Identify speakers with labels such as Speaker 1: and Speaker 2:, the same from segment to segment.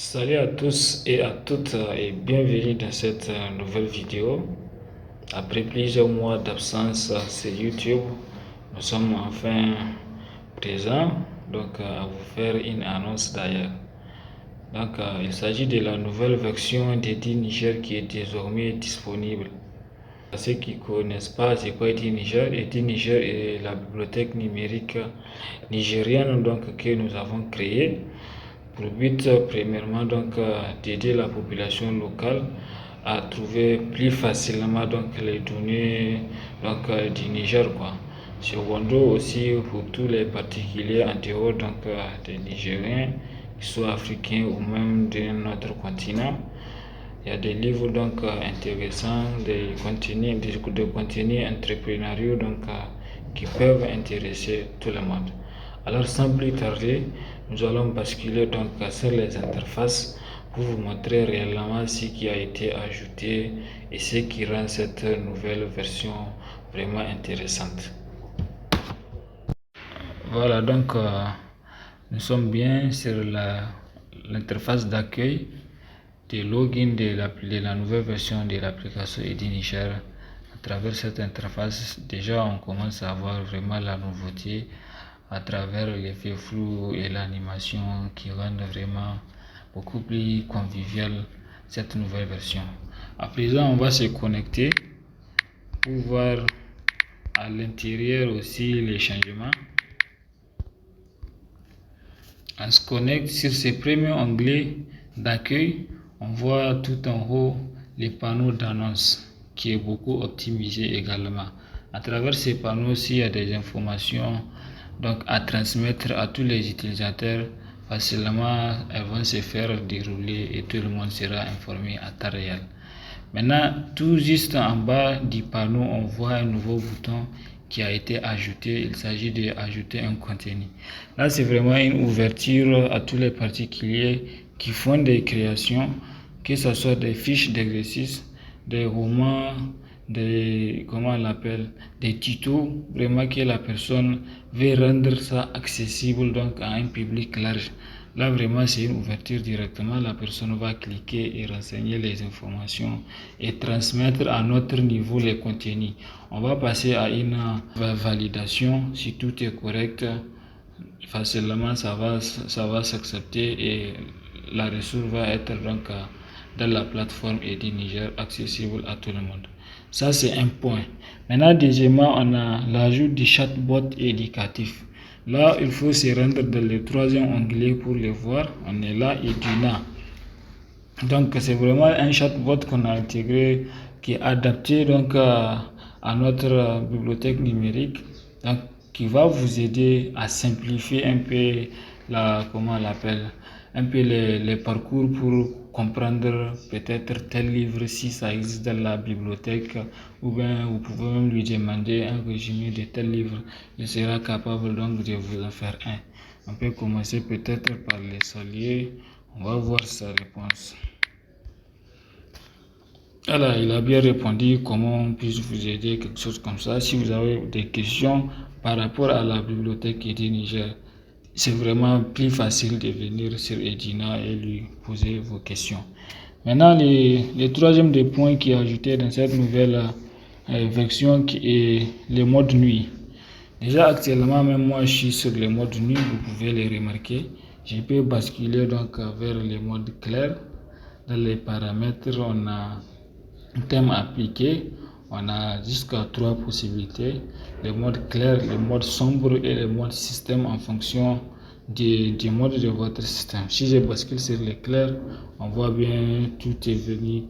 Speaker 1: Salut à tous et à toutes et bienvenue dans cette nouvelle vidéo. Après plusieurs mois d'absence sur YouTube, nous sommes enfin présents à vous faire une annonce d'ailleurs. Il s'agit de la nouvelle version d'Edi Niger qui est désormais disponible. Pour ceux qui ne connaissent pas c'est quoi Edi Niger, Edi Niger est la bibliothèque numérique nigérienne que nous avons créée pour but premièrement d'aider la population locale à trouver plus facilement les données du Niger quoi. Secondo aussi pour tous les particuliers en dehors des Nigériens, qu'ils soient africains ou même d'un autre continent. Il y a des livres intéressants, des contenus entrepreneuriaux qui peuvent intéresser tout le monde. Alors sans plus tarder, nous allons basculer sur les interfaces pour vous montrer réellement ce qui a été ajouté et ce qui rend cette nouvelle version vraiment intéressante. Voilà nous sommes bien sur l'interface d'accueil de login de la nouvelle version de l'application Edi Niger. À travers cette interface, déjà on commence à voir vraiment la nouveauté à travers l'effet flou et l'animation qui rendent vraiment beaucoup plus convivial cette nouvelle version. À présent, on va se connecter pour voir à l'intérieur aussi les changements. On se connecte sur ce premier onglet d'accueil. On voit tout en haut les panneaux d'annonce qui est beaucoup optimisé également. À travers ces panneaux-ci, il y a des informations à transmettre à tous les utilisateurs. Facilement, elles vont se faire dérouler et tout le monde sera informé à temps réel. Maintenant, tout juste en bas du panneau, on voit un nouveau bouton qui a été ajouté. Il s'agit d'ajouter un contenu. Là, c'est vraiment une ouverture à tous les particuliers qui font des créations, que ce soit des fiches d'exercice, des romans, des tutos, vraiment que la personne veut rendre ça accessible à un public large. Là vraiment c'est une ouverture directement, la personne va cliquer et renseigner les informations et transmettre à notre niveau les contenus. On va passer à une validation. Si tout est correct, facilement ça va s'accepter et la ressource va être dans la plateforme Edi Niger accessible à tout le monde. Ça c'est un point. Maintenant deuxièmement, on a l'ajout du chatbot éducatif. Là il faut se rendre dans le troisième onglet pour le voir. On est là, Eduna. C'est vraiment un chatbot qu'on a intégré qui est adapté à notre bibliothèque numérique, qui va vous aider à simplifier un peu les parcours pour comprendre peut-être tel livre si ça existe dans la bibliothèque, ou bien vous pouvez même lui demander un résumé de tel livre. Il sera capable de vous en faire un. On peut commencer peut-être par les saluer. On va voir sa réponse. Alors, il a bien répondu comment puis-je vous aider, quelque chose comme ça. Si vous avez des questions par rapport à la bibliothèque Edi Niger, c'est vraiment plus facile de venir sur Edina et lui poser vos questions. Maintenant, le troisième des points qui est ajouté dans cette nouvelle version qui est le mode nuit. Déjà actuellement, même moi je suis sur le mode nuit, vous pouvez le remarquer. Je peux basculer vers le mode clair. Dans les paramètres, on a un thème appliqué. On a jusqu'à 3 possibilités, le mode clair, le mode sombre et le mode système en fonction du mode de votre système. Si je bascule sur le clair, on voit bien tout est devenu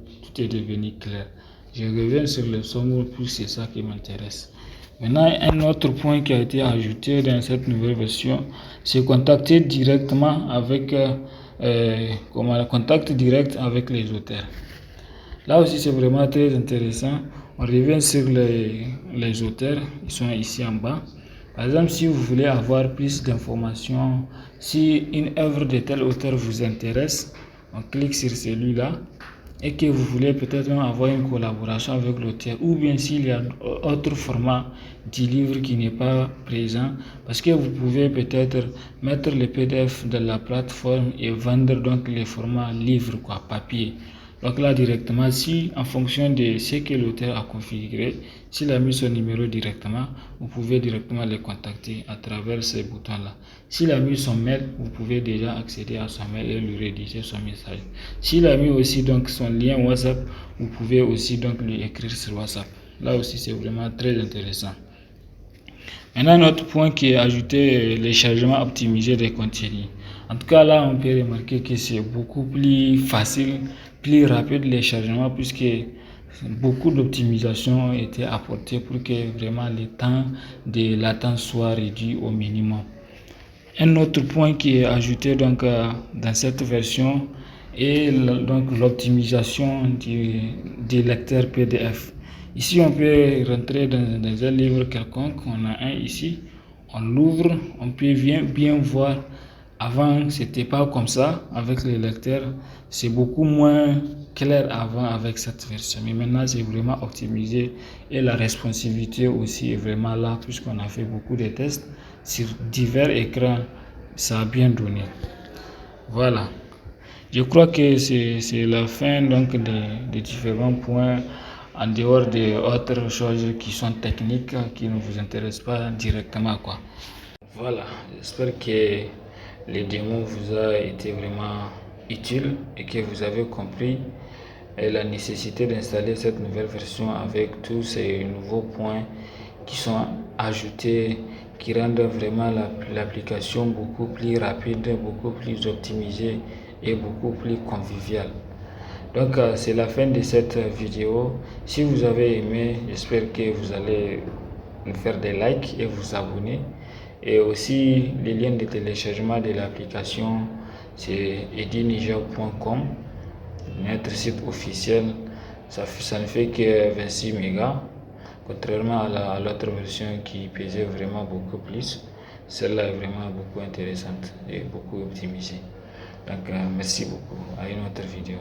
Speaker 1: clair. Je reviens sur le sombre, puis c'est ça qui m'intéresse. Maintenant, un autre point qui a été ajouté dans cette nouvelle version, c'est contacter directement avec contact direct avec les auteurs. Là aussi, c'est vraiment très intéressant. On revient sur les auteurs, ils sont ici en bas. Par exemple, si vous voulez avoir plus d'informations, si une œuvre de tel auteur vous intéresse, on clique sur celui-là. et que vous voulez peut-être avoir une collaboration avec l'auteur, ou bien s'il y a autre format du livre qui n'est pas présent, parce que vous pouvez peut-être mettre le PDF de la plateforme et vendre donc les formats livre, papier. Donc là directement, si en fonction de ce que l'auteur a configuré, s'il a mis son numéro directement, vous pouvez directement le contacter à travers ces boutons-là. S'il a mis son mail, vous pouvez déjà accéder à son mail et lui rédiger son message. S'il a mis aussi donc son lien WhatsApp, vous pouvez aussi donc lui écrire sur WhatsApp. Là aussi, c'est vraiment très intéressant. Maintenant, un autre point qui est ajouté, les chargements optimisés des contenus. En tout cas, là, on peut remarquer que c'est beaucoup plus facile, plus rapide les chargements, puisque beaucoup d'optimisations ont été apportées pour que vraiment le temps de latence soit réduit au minimum. Un autre point qui est ajouté donc dans cette version est donc l'optimisation du lecteur PDF. Ici, on peut rentrer dans un livre quelconque. On a un ici. On l'ouvre. On peut bien voir. Avant, c'était pas comme ça avec le lecteur. C'est beaucoup moins clair avant avec cette version. Mais maintenant, c'est vraiment optimisé et la responsivité aussi est vraiment là puisqu'on a fait beaucoup de tests sur divers écrans. Ça a bien donné. Voilà. Je crois que c'est la fin donc des différents points en dehors des autres choses qui sont techniques, qui ne vous intéressent pas directement, Voilà, j'espère que les démos vous a été vraiment utile et que vous avez compris la nécessité d'installer cette nouvelle version avec tous ces nouveaux points qui sont ajoutés, qui rendent vraiment l'application beaucoup plus rapide, beaucoup plus optimisée et beaucoup plus conviviale. Donc c'est la fin de cette vidéo. Si vous avez aimé, j'espère que vous allez nous faire des likes et vous abonner. Et aussi les liens de téléchargement de l'application, c'est ediniger.com, notre site officiel. Ça ne fait que 26 mégas, contrairement à l'autre version qui pesait vraiment beaucoup plus. Celle-là est vraiment beaucoup intéressante et beaucoup optimisée. Donc merci beaucoup. À une autre vidéo.